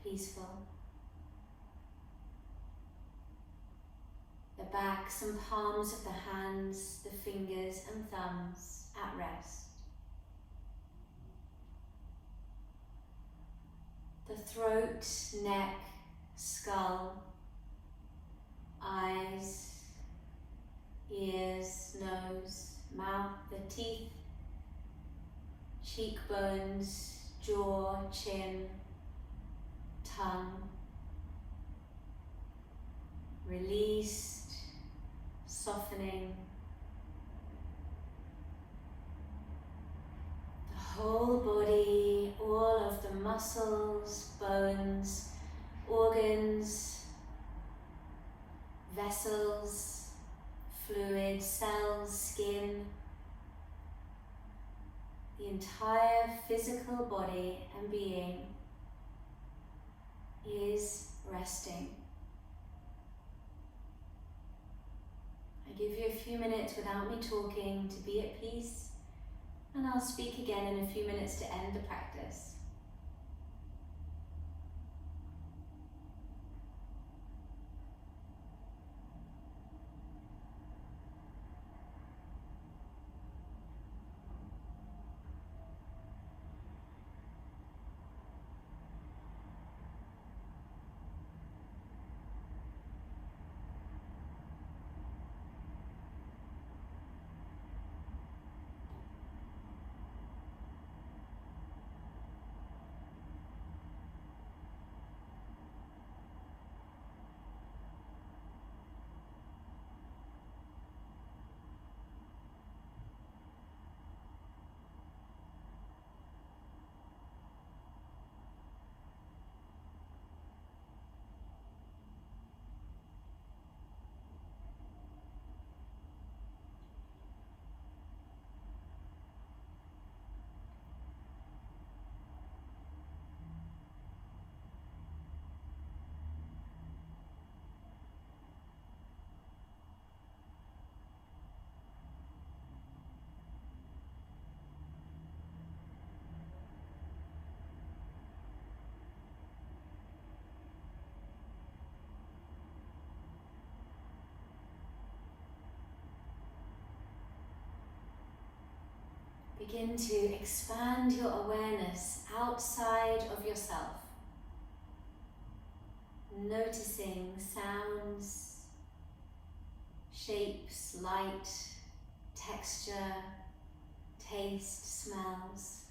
S1: peaceful. The backs and palms of the hands, the fingers and thumbs at rest. The throat, neck skull, eyes, ears, nose, mouth, the teeth, cheekbones, jaw, chin, tongue, released, softening. The whole body, all of the muscles, bones, organs, vessels, fluid, cells, skin. The entire physical body and being is resting. I give you a few minutes without me talking to be at peace, and I'll speak again in a few minutes to end the practice. Begin to expand your awareness outside of yourself, noticing sounds, shapes, light, texture, taste, smells.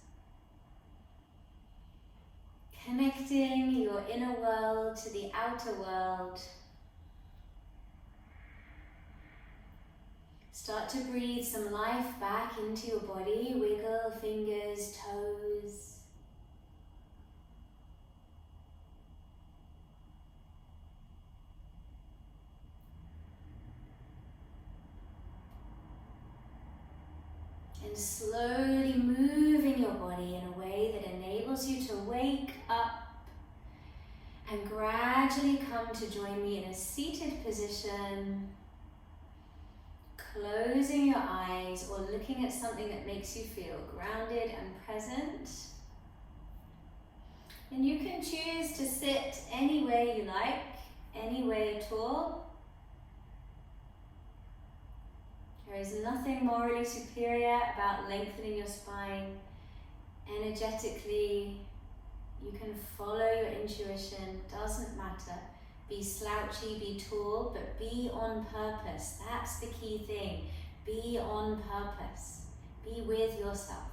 S1: Connecting your inner world to the outer world. Start to breathe some life back into your body. Wiggle fingers, toes. And slowly moving your body in a way that enables you to wake up and gradually come to join me in a seated position. Closing your eyes or looking at something that makes you feel grounded and present. And you can choose to sit any way you like, any way at all. There is nothing morally superior about lengthening your spine. Energetically, you can follow your intuition, doesn't matter. Be slouchy, be tall, but be on purpose. That's the key thing. Be on purpose. Be with yourself.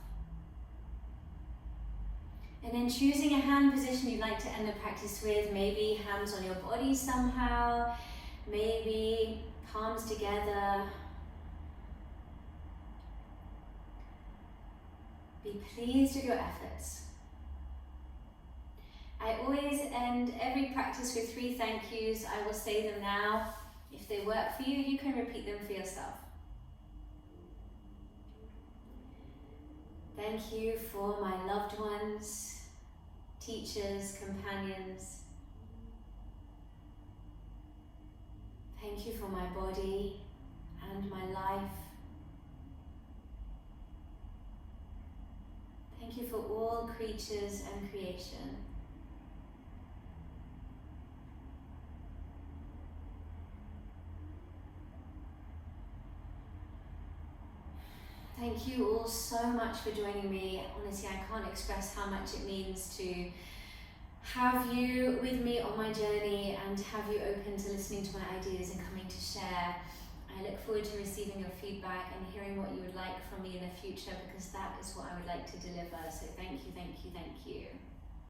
S1: And then choosing a hand position you'd like to end the practice with, maybe hands on your body somehow, maybe palms together. Be pleased with your efforts. I always end every practice with 3 thank yous. I will say them now. If they work for you, you can repeat them for yourself. Thank you for my loved ones, teachers, companions. Thank you for my body and my life. Thank you for all creatures and creation. Thank you all so much for joining me. Honestly, I can't express how much it means to have you with me on my journey and have you open to listening to my ideas and coming to share. I look forward to receiving your feedback and hearing what you would like from me in the future, because that is what I would like to deliver. So thank you, thank you, thank you.